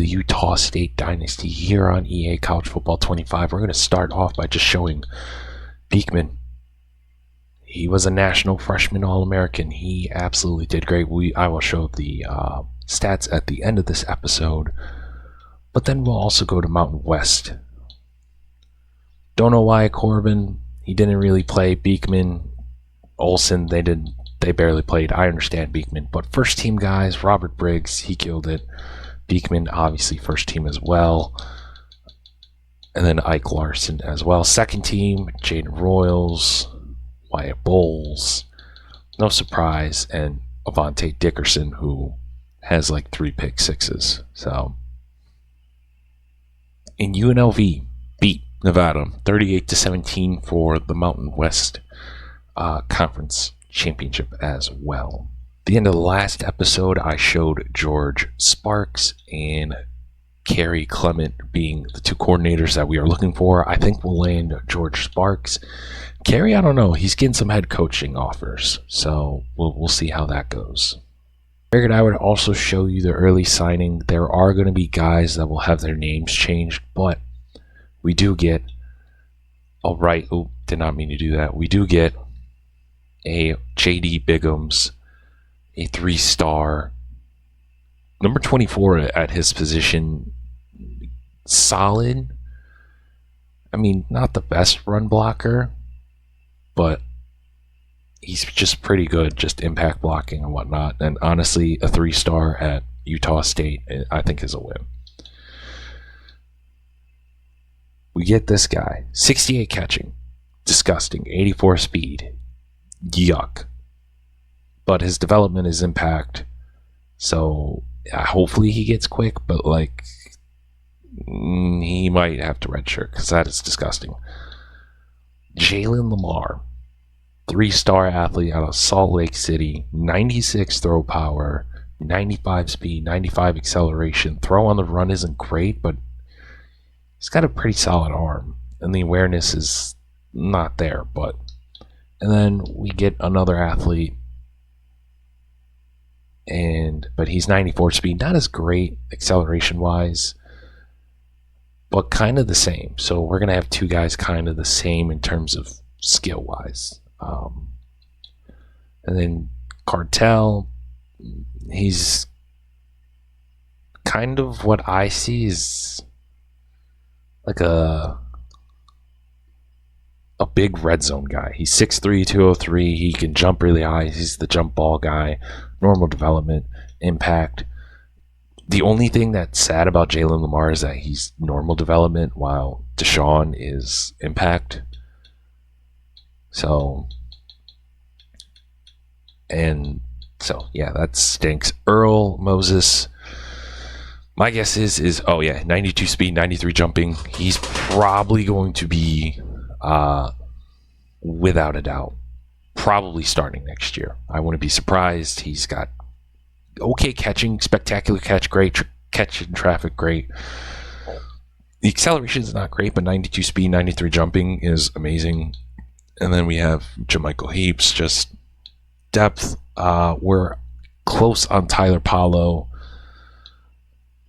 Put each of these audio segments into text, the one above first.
the Utah State Dynasty here on EA College Football 25. We're going to start off by just showing Beekman. He was a national freshman All-American. He absolutely did great. I will show the stats at the end of this episode, but then we'll also go to Mountain West. Don't know why Corbin, he didn't really play. Beekman, Olsen, they barely played. I understand Beekman, but first team guys, Robert Briggs, he killed it. Beekman, obviously first team as well. And then Ike Larson as well. Second team, Jaden Royals, Wyatt Bowles, no surprise, and Avante Dickerson, who has like 3 pick sixes. So, in UNLV beat Nevada 38-17 for the Mountain West Conference Championship as well. At the end of the last episode, I showed George Sparks and Kerry Clement being the 2 coordinators that we are looking for. I think we'll land George Sparks. Kerry, I don't know. He's getting some head coaching offers, so we'll see how that goes. Figured I would also show you the early signing. There are going to be guys that will have their names changed, but we do get did not mean to do that. We do get a J.D. Biggums, a 3-star, number 24 at his position. Solid. I mean, not the best run blocker, but he's just pretty good, just impact blocking and whatnot. And honestly, a 3-star at Utah State, I think, is a win. We get this guy, 68 catching, disgusting, 84 speed, yuck. But his development is impact, so hopefully he gets quick, but he might have to redshirt because that is disgusting. Jalen Lamar, 3-star athlete out of Salt Lake City, 96 throw power, 95 speed, 95 acceleration. Throw on the run isn't great, but he's got a pretty solid arm, and the awareness is not there. And then we get another athlete, but he's 94 speed, not as great acceleration wise, but kind of the same. So we're gonna have 2 guys kind of the same in terms of skill wise. And then Cartel, he's kind of what I see is like a big red zone guy. He's 6'3", 203. He can jump really high. He's the jump ball guy. Normal development, impact. The only thing that's sad about Jalen Lamar is that he's normal development while Deshaun is impact. So yeah, that stinks. Earl Moses, my guess is 92 speed, 93 jumping. He's probably going to be, without a doubt, probably starting next year. I wouldn't be surprised. He's got okay catching, spectacular catch, great catch in traffic, great. The acceleration is not great, but 92 speed, 93 jumping is amazing. And then we have Jamichael Heaps, just depth. We're close on Tyler Paulo.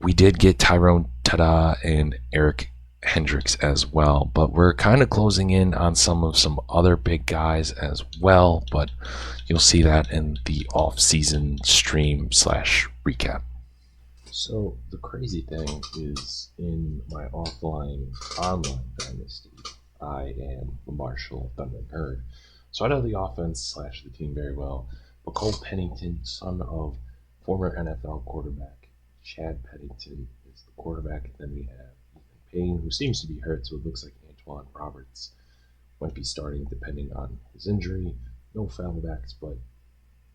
We did get Tyrone Tada and Eric Hendricks as well, but we're kind of closing in on some other big guys as well, but you'll see that in the off-season stream / recap. So the crazy thing is, in my offline online dynasty, I am a Marshall Thunder Herd. So I know the offense / the team very well. But Cole Pennington, son of former NFL quarterback Chad Pennington, is the quarterback. And then we have Ethan Payne, who seems to be hurt, so it looks like Antoine Roberts might be starting depending on his injury. No foulbacks, but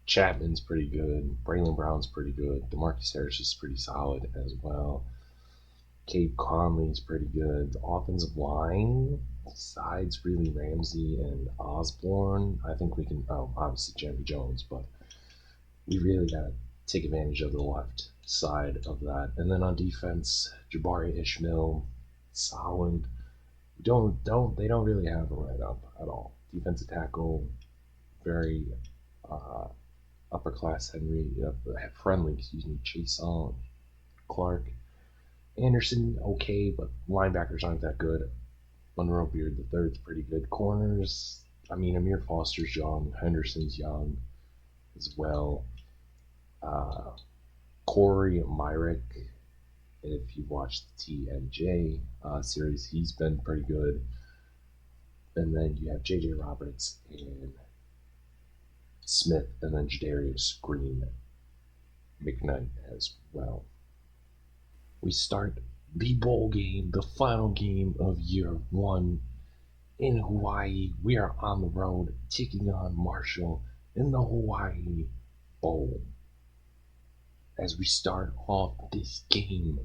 Chapman's pretty good. Braylon Brown's pretty good. DeMarcus Harris is pretty solid as well. Cade Conley's pretty good. The offensive line, besides really Ramsey and Osborne, I think we can, obviously Jeremy Jones, but we really got to take advantage of the left side of that. And then on defense, Jabari Ishmael, solid. They don't really have a write-up at all. Defensive tackle, very friendly, Chase Clark. Anderson, okay, but linebackers aren't that good. Monroe Beard the third's pretty good. Corners, I mean, Amir Foster's young. Henderson's young as well. Uh, Corey Myrick, if you watched the TNJ series, he's been pretty good. And then you have J.J. Roberts and Smith, and then Jadarius Green McKnight as well. We start the bowl game, the final game of year one in Hawaii. We are on the road taking on Marshall in the Hawaii Bowl. As we start off this game,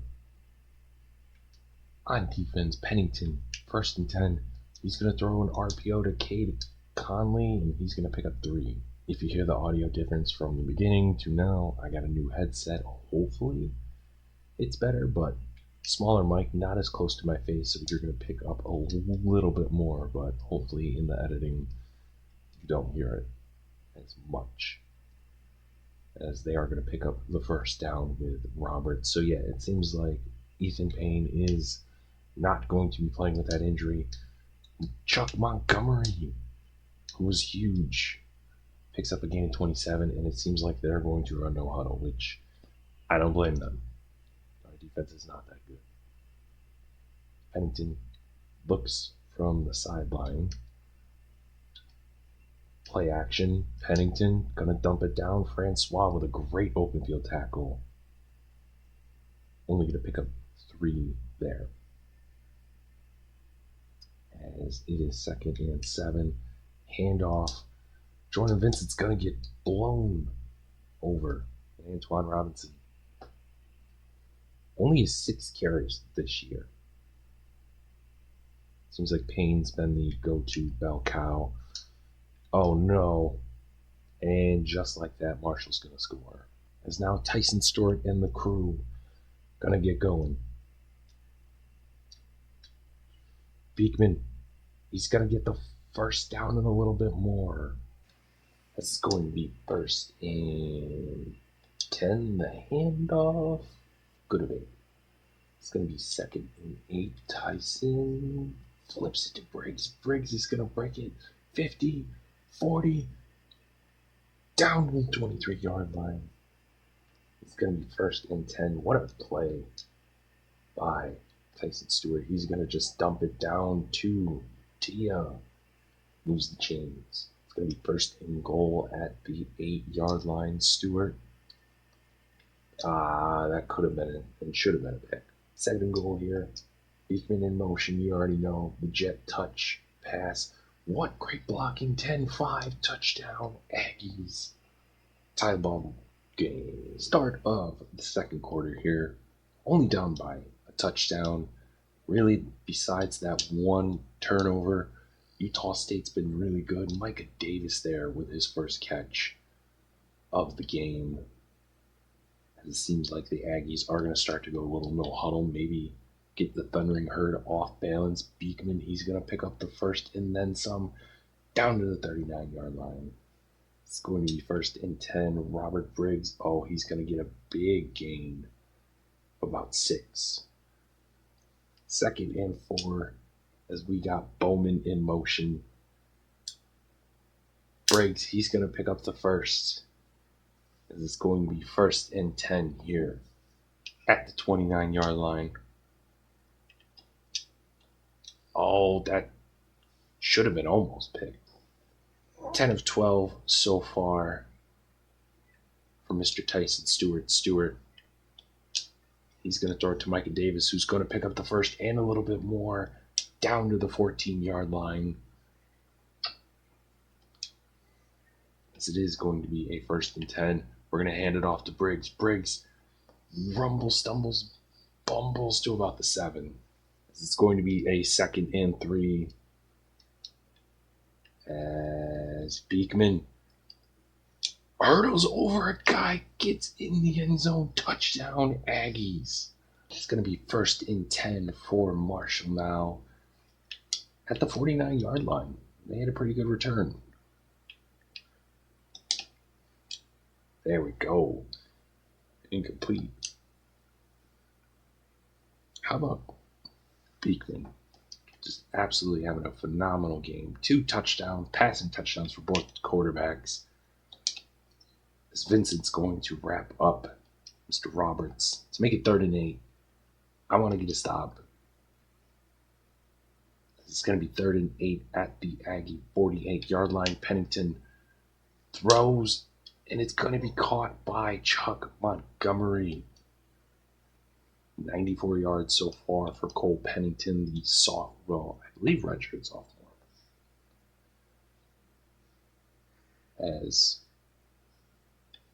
on defense, Pennington, 1st and 10. He's going to throw an RPO to Cade Conley, and he's going to pick up 3. If you hear the audio difference from the beginning to now, I got a new headset. Hopefully it's better, but smaller mic, not as close to my face, so you're going to pick up a little bit more, but hopefully in the editing you don't hear it as much, as they are going to pick up the first down with Roberts. So yeah, it seems like Ethan Payne is not going to be playing with that injury. Chuck Montgomery, who was huge, picks up a gain of 27, and it seems like they're going to run no huddle, which I don't blame them. Our defense is not that good. Pennington looks from the sideline. Play action. Pennington gonna dump it down. Francois with a great open field tackle. Only gonna pick up 3 there. As it is 2nd and 7. Handoff. Jordan Vincent's gonna get blown over. Antoine Robinson. Only has 6 carries this year. Seems like Payne's been the go-to bell cow. Oh no. And just like that, Marshall's gonna score. As now Tyson Stewart and the crew gonna get going. Beekman, he's gonna get the first down and a little bit more. This is going to be 1st and 10. The handoff. Good of it. It's going to be 2nd and 8. Tyson flips it to Briggs. Briggs is going to break it. 50, 40, down to the 23-yard line. It's going to be 1st and 10. What a play by Tyson Stewart. He's going to just dump it down to Tia. Lose the chains. It's going to be 1st and goal at the 8-yard line. Stewart. That could have been it and should have been a pick. 2nd and goal here. Beekman in motion. You already know the jet touch pass. What great blocking. 10-5 touchdown Aggies. Tie the ball game. Start of the 2nd quarter here. Only down by a touchdown. Really, besides that one turnover, Utah State's been really good. Micah Davis there with his first catch of the game. It seems like the Aggies are going to start to go a little no huddle, maybe get the Thundering Herd off balance. Beekman, he's going to pick up the first and then some down to the 39-yard line. It's going to be 1st and 10. Robert Briggs, he's going to get a big gain of about 6. 2nd and 4 as we got Bowman in motion. Briggs, he's going to pick up the first. As it's going to be 1st and 10 here at the 29-yard line. Oh, that should have been almost picked. 10 of 12 so far for Mr. Tyson Stewart. He's going to throw it to Micah Davis, who's going to pick up the first and a little bit more down to the 14-yard line. As it is going to be a 1st and 10. We're going to hand it off to Briggs. Briggs stumbles, bumbles to about the 7. It's going to be a 2nd and 3. As Beekman hurdles over a guy, gets in the end zone, touchdown Aggies. It's going to be 1st and 10 for Marshall now at the 49-yard line. They had a pretty good return. There we go. Incomplete. How about Beekman? Just absolutely having a phenomenal game. 2 touchdowns, passing touchdowns for both quarterbacks. As Vincent's going to wrap up Mr. Roberts to make it 3rd and 8. I want to get a stop. It's going to be 3rd and 8 at the Aggie 48-yard line. Pennington throws, and it's going to be caught by Chuck Montgomery. 94 yards so far for Cole Pennington, the I believe redshirt sophomore. As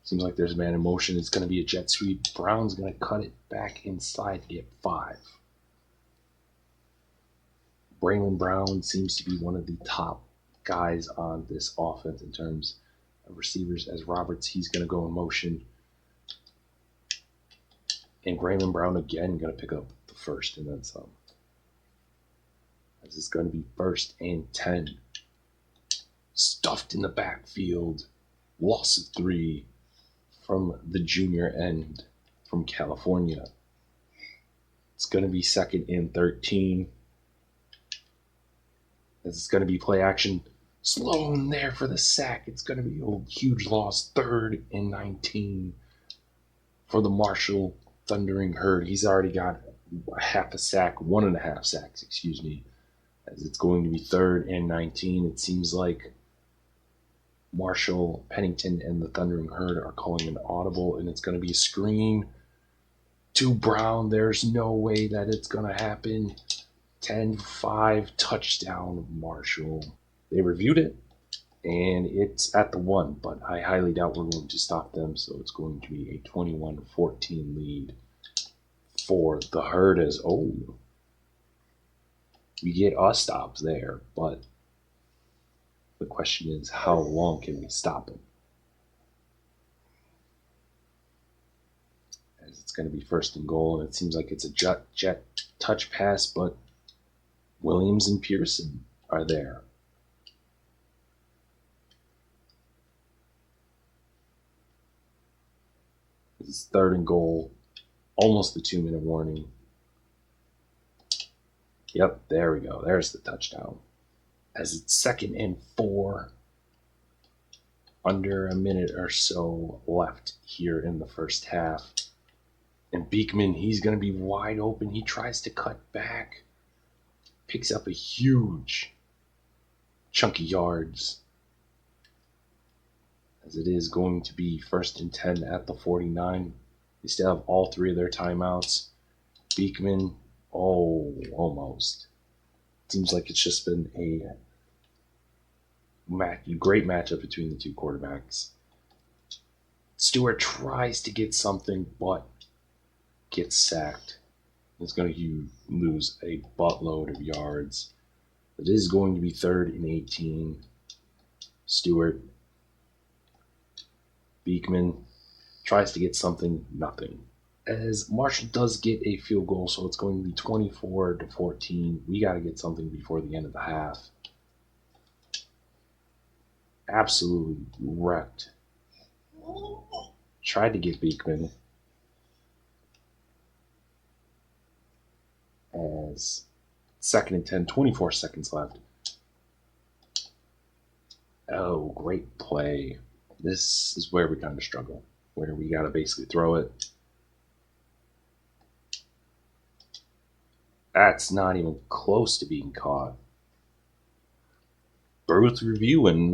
seems like there's a man in motion. It's going to be a jet sweep. Brown's going to cut it back inside to get 5. Braylon Brown seems to be one of the top guys on this offense in terms of receivers. As Roberts, he's going to go in motion. And Braylon Brown again going to pick up the first and then some. As it's going to be 1st and 10. Stuffed in the backfield. Loss of 3 from the junior end from California. It's going to be 2nd and 13. As it's going to be play action. Sloan there for the sack. It's going to be a huge loss. 3rd and 19 for the Marshall Thundering Herd. He's already got half a sack, 1.5 sacks, excuse me. As it's going to be 3rd and 19. It seems like Marshall, Pennington, and the Thundering Herd are calling an audible, and it's going to be a screen to Brown. There's no way that it's going to happen. 10-5 touchdown Marshall. They reviewed it, and it's at the 1, but I highly doubt we're going to stop them, so it's going to be a 21-14 lead for the Herd. As we get a stop there, but the question is, how long can we stop him? As it's going to be 1st and goal, and it seems like it's a jet touch pass, but Williams and Pearson are there. This is 3rd and goal, almost the 2-minute warning. Yep, there we go. There's the touchdown. As it's 2nd and 4, under a minute or so left here in the first half. And Beekman, he's going to be wide open. He tries to cut back. Picks up a huge chunk of yards. As it is going to be 1st and 10 at the 49. They still have all 3 of their timeouts. Beekman, almost. Seems like it's just been a great matchup between the 2 quarterbacks. Stewart tries to get something, but gets sacked. It's going to lose a buttload of yards. It is going to be 3rd and 18. Stewart. Beekman tries to get something, nothing. As Marshall does get a field goal, so it's going to be 24-14. We got to get something before the end of the half. Absolutely wrecked. Tried to get Beekman. As 2nd and 10, 24 seconds left. Oh, great play. This is where we kind of struggle, where we got to basically throw it. That's not even close to being caught. Booth review, and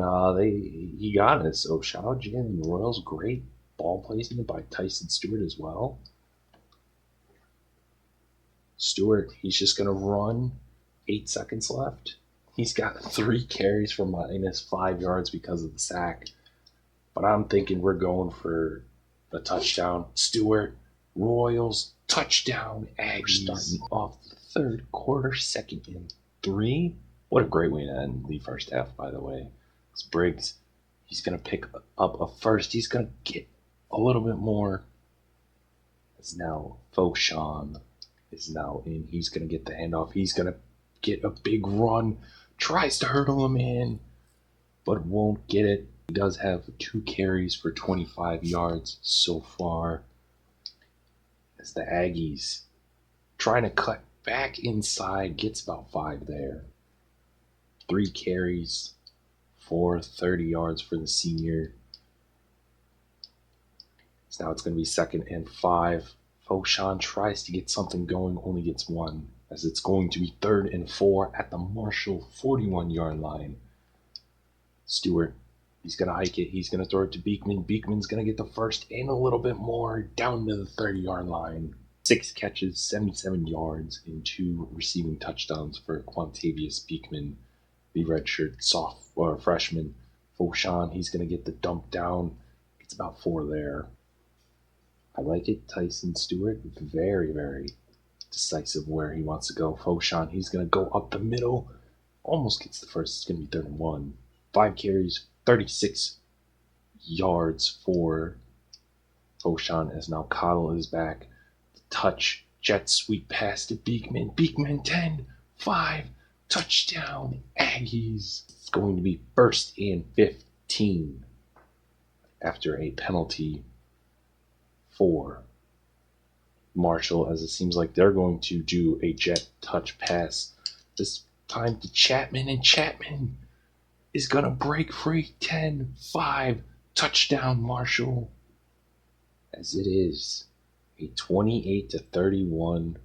he got it. So shout out Jalen Royals. Great ball placement by Tyson Stewart as well. Stewart, he's just going to run. 8 seconds left. He's got 3 carries for -5 yards because of the sack. But I'm thinking we're going for a touchdown. Stewart, Royals, touchdown. Aggies starting off the 3rd quarter, 2nd and 3. What a great way to end the first half, by the way. It's Briggs. He's going to pick up a first. He's going to get a little bit more. As now Foshan is now in. He's going to get the handoff. He's going to get a big run. Tries to hurdle him in, but won't get it. He does have 2 carries for 25 yards so far. As the Aggies trying to cut back inside, gets about 5 there. 3 carries for 30 yards for the senior. So now it's going to be 2nd and 5. Foshan tries to get something going, only gets 1, as it's going to be 3rd and 4 at the Marshall 41-yard line. Stewart, he's going to hike it. He's going to throw it to Beekman. Beekman's going to get the first and a little bit more down to the 30-yard line. 6 catches, 77 yards, and 2 receiving touchdowns for Quantavious Beekman, the redshirt freshman. Foshan, he's going to get the dump down. It's about 4 there. I like it. Tyson Stewart, very, very decisive where he wants to go. Foshan, he's going to go up the middle. Almost gets the first. It's going to be 3rd and 1. 5 carries, 36 yards for Foshan, as now Cottle is back. Touch, jet sweep pass to Beekman. Beekman 10, 5, touchdown, Aggies. It's going to be 1st and 15 after a penalty for Marshall, as it seems like they're going to do a jet touch pass this time to Chapman, and Chapman is going to break free. 10, 5, touchdown Marshall, as it is a 28-31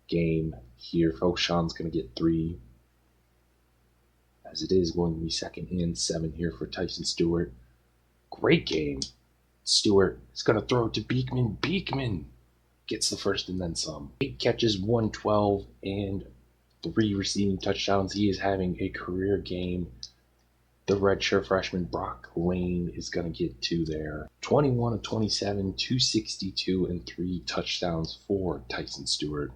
game here. Foshan's going to get 3, as it is going to be 2nd and 7 here for Tyson Stewart. Great game. Stewart is going to throw it to Beekman. Beekman gets the first and then some. 8 catches, 112, and 3 receiving touchdowns. He is having a career game. The redshirt freshman Brock Lane is going to get 2 there. 21 of 27, 262, and 3 touchdowns for Tyson Stewart.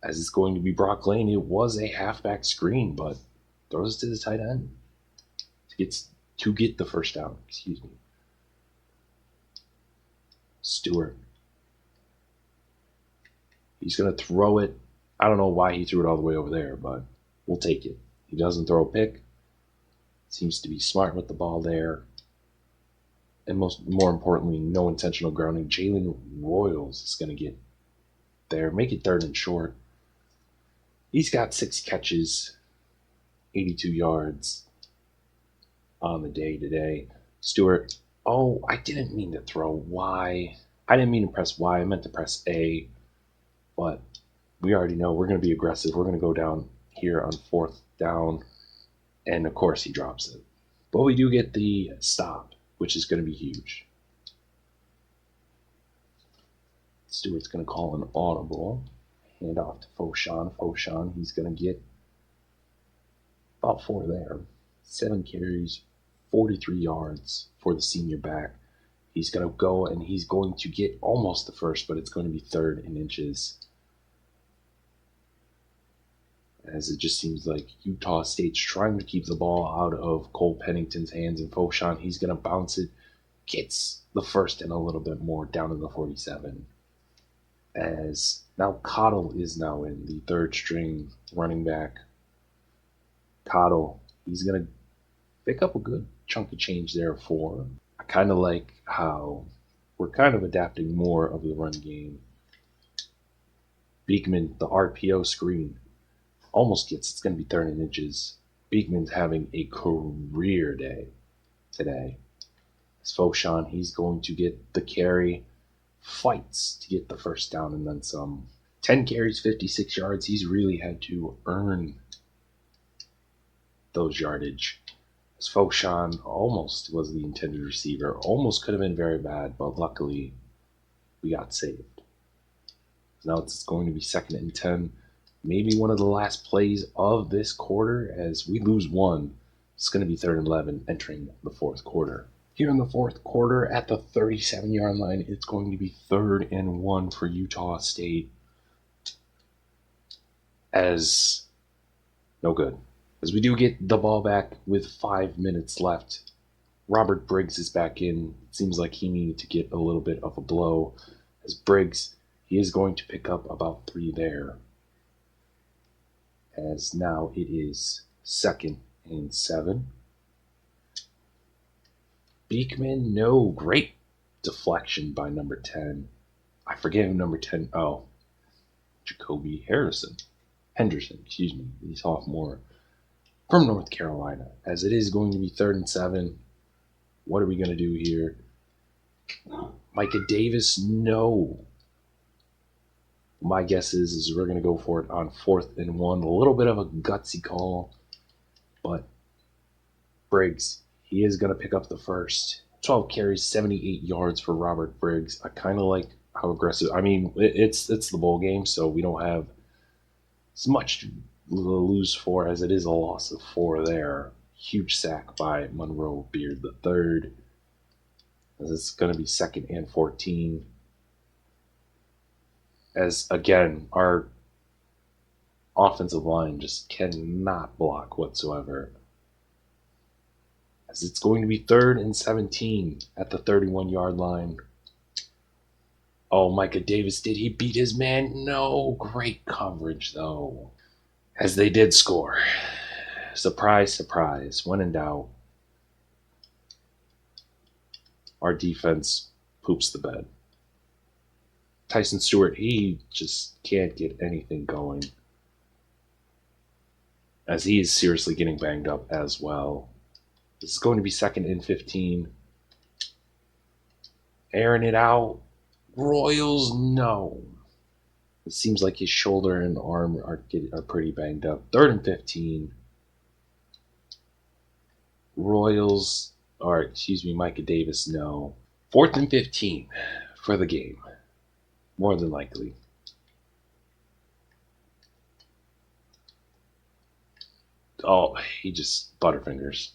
As it's going to be Brock Lane, it was a halfback screen, but throws it to the tight end to get the first down. Excuse me. Stewart. He's going to throw it. I don't know why he threw it all the way over there, but we'll take it. He doesn't throw a pick. Seems to be smart with the ball there. And more importantly, no intentional grounding. Jalen Royals is going to get there. Make it 3rd and short. He's got 6 catches, 82 yards on the day today. Stewart, I didn't mean to throw Y. I didn't mean to press Y. I meant to press A. But we already know we're going to be aggressive. We're going to go down here on 4th down. And, of course, he drops it. But we do get the stop, which is going to be huge. Stewart's going to call an audible. Hand off to Foshan. Foshan, he's going to get about 4 there. 7 carries, 43 yards for the senior back. He's going to go, and he's going to get almost the first, but it's going to be 3rd and inches. As it just seems like Utah State's trying to keep the ball out of Cole Pennington's hands, and Foshan, he's going to bounce it, gets the first and a little bit more down to the 47. As now Cottle is now in, the 3rd string running back. Cottle, he's going to pick up a good chunk of change there for. I kind of like how we're kind of adapting more of the run game. Beekman, the RPO screen, almost gets, it's going to be 3rd and inches. Beekman's having a career day today. As Foshan, he's going to get the carry, fights to get the first down and then some. 10 carries, 56 yards. He's really had to earn those yardage. As Foshan almost was the intended receiver. Almost could have been very bad, but luckily we got saved. Now it's going to be 2nd and 10. Maybe one of the last plays of this quarter, as we lose 1. It's going to be 3rd and 11 entering the 4th quarter. Here in the 4th quarter at the 37-yard line, it's going to be 3rd and 1 for Utah State. As no good. As we do get the ball back with 5 minutes left. Robert Briggs is back in. It seems like he needed to get a little bit of a blow. As Briggs, he is going to pick up about 3 there. As now it is 2nd and 7. Beekman, no, great deflection by number 10. I forget who number 10. Oh, Jacoby Henderson, excuse me, the sophomore from North Carolina. As it is going to be 3rd and 7. What are we going to do here? Micah Davis, no. My guess is we're going to go for it on 4th and 1. A little bit of a gutsy call, but Briggs, he is going to pick up the first. 12 carries, 78 yards for Robert Briggs. I kind of like how aggressive. I mean, it's the bowl game, so we don't have as much to lose for as it is a loss of 4 there. Huge sack by Monroe Beard the third. As it's going to be 2nd and 14. As again, our offensive line just cannot block whatsoever. As it's going to be 3rd and 17 at the 31-yard line. Oh, Micah Davis, did he beat his man? No. Great coverage, though. As they did score. Surprise, surprise. When in doubt, our defense poops the bed. Tyson Stewart, he just can't get anything going. As he is seriously getting banged up as well. This is going to be 2nd and 15. Airing it out. Royals, no. It seems like his shoulder and arm are pretty banged up. 3rd and 15. Royals, Micah Davis, no. 4th and 15 for the game. More than likely. Oh, he just butterfingers.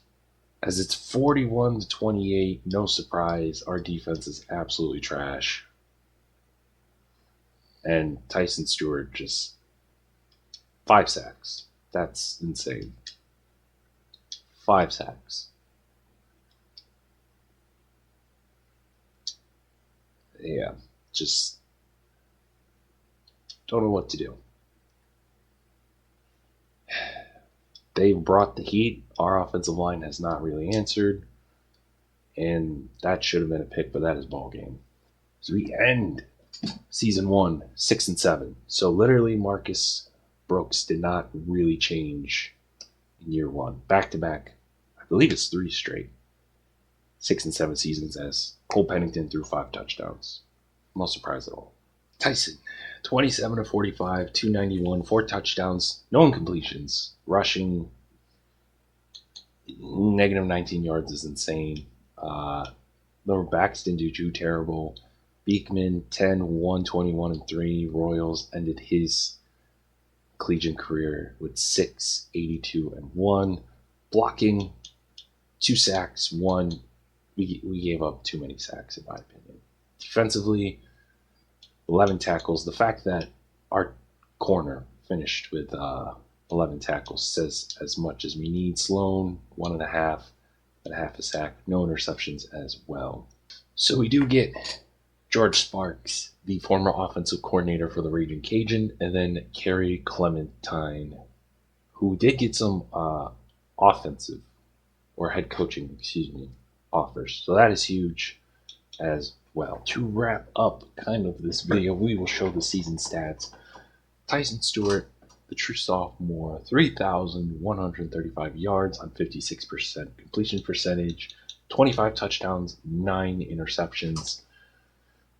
As it's 41-28, no surprise, our defense is absolutely trash. And Tyson Stewart just 5 sacks. That's insane. 5 sacks. Yeah, just don't know what to do. They've brought the heat. Our offensive line has not really answered. And that should have been a pick, but that is ball game. So we end season 1, 6 and 7. So literally Marcus Brooks did not really change in year 1. Back to back, I believe it's 3 straight 6 and 7 seasons as Cole Pennington threw 5 touchdowns. I'm not surprised at all. Tyson, 27-45, 291, 4 touchdowns, no incompletions. Rushing, negative 19 yards is insane. The backs didn't do too terrible. Beekman, 10, 121, and 3. Royals ended his collegiate career with 6, 82, and 1. Blocking, 2 sacks, 1. We gave up too many sacks, in my opinion. Defensively, 11 tackles. The fact that our corner finished with 11 tackles says as much as we need. Sloan, 1.5, and half a sack. No interceptions as well. So we do get George Sparks, the former offensive coordinator for the Raging Cajun, and then Kerry Clementine, who did get some offensive or head coaching, offers. So that is huge as well. To wrap up kind of this video, we will show the season stats. Tyson Stewart, the true sophomore, 3,135 yards on 56% completion percentage, 25 touchdowns, 9 interceptions.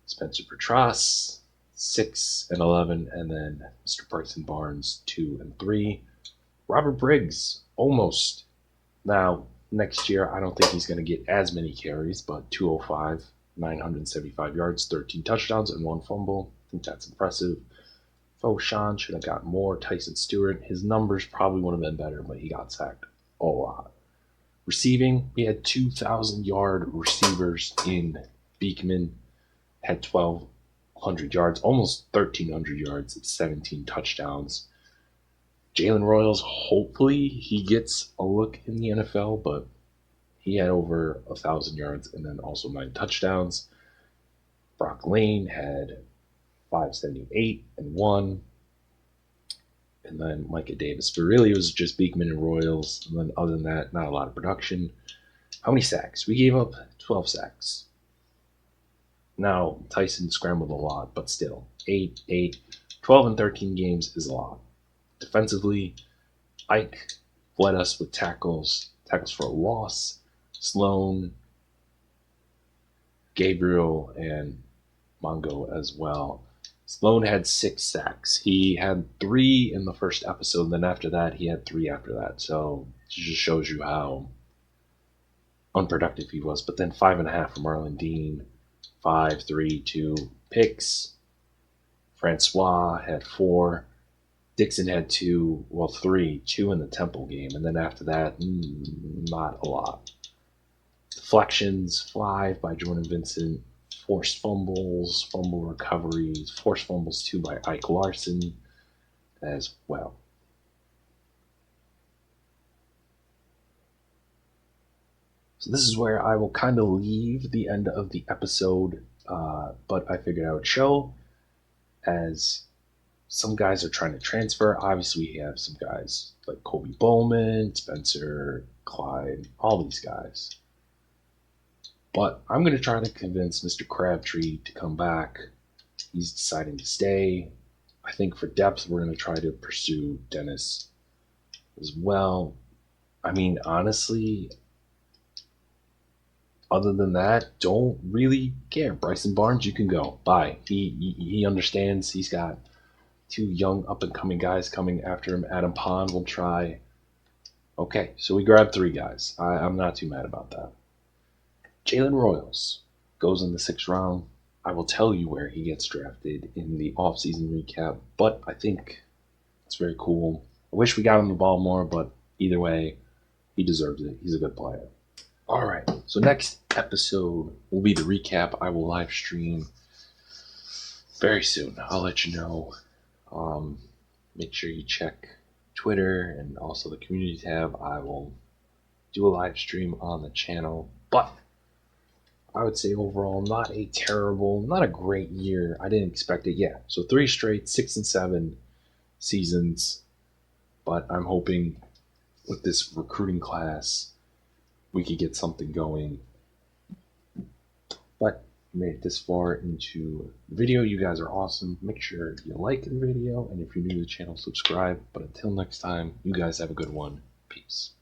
Spencer Petras, 6 and 11, and then Mr. Bryson Barnes, 2 and 3. Robert Briggs, almost. Now, next year, I don't think he's going to get as many carries, but 205, 975 yards, 13 touchdowns, and 1 fumble. I think that's impressive. Foshan should have got more. Tyson Stewart, his numbers probably would have been better, but he got sacked a lot. Receiving, we had 2,000-yard receivers in Beekman. Had 1,200 yards, almost 1,300 yards, 17 touchdowns. Jalen Royals, hopefully he gets a look in the NFL, but he had over 1,000 yards and then also 9 touchdowns. Brock Lane had 578 and 1. And then Micah Davis. But really it was just Beekman and Royals. And then other than that, not a lot of production. How many sacks? We gave up 12 sacks. Now, Tyson scrambled a lot, but still, 12 and 13 games is a lot. Defensively, Ike led us with tackles for a loss. Sloan, Gabriel, and Mongo as well. Sloan had 6 sacks. He had 3 in the first episode, and then after that, he had 3 after that. So it just shows you how unproductive he was. But then 5.5 from Marlon Dean, 5, 3, 2 picks. Francois had 4. Dixon had 2, 3, 2 in the Temple game, and then after that, not a lot. Deflections, 5 by Jordan Vincent. Forced fumbles, fumble recoveries, forced fumbles 2 by Ike Larson as well. So this is where I will kind of leave the end of the episode, but I figured I would show, as some guys are trying to transfer. Obviously, we have some guys like Kobe Bowman, Spencer, Clyde, all these guys. But I'm going to try to convince Mr. Crabtree to come back. He's deciding to stay. I think for depth, we're going to try to pursue Dennis as well. I mean, honestly, other than that, don't really care. Bryson Barnes, you can go. Bye. He understands. He's got 2 young up-and-coming guys coming after him. Adam Pond will try. Okay, so we grabbed 3 guys. I'm not too mad about that. Jalen Royals goes in the 6th round. I will tell you where he gets drafted in the offseason recap, but I think it's very cool. I wish we got him the ball more, but either way, he deserves it. He's a good player. All right, so next episode will be the recap. I will live stream very soon. I'll let you know. Make sure you check Twitter and also the community tab. I will do a live stream on the channel, but I would say overall, not a great year. I didn't expect it. Yeah, so 3 straight 6 and 7 seasons, but I'm hoping with this recruiting class we could get something going. But made it this far into the video. You guys are awesome. Make sure you like the video, and if you're new to the channel, subscribe. But until next time, you guys have a good one. Peace.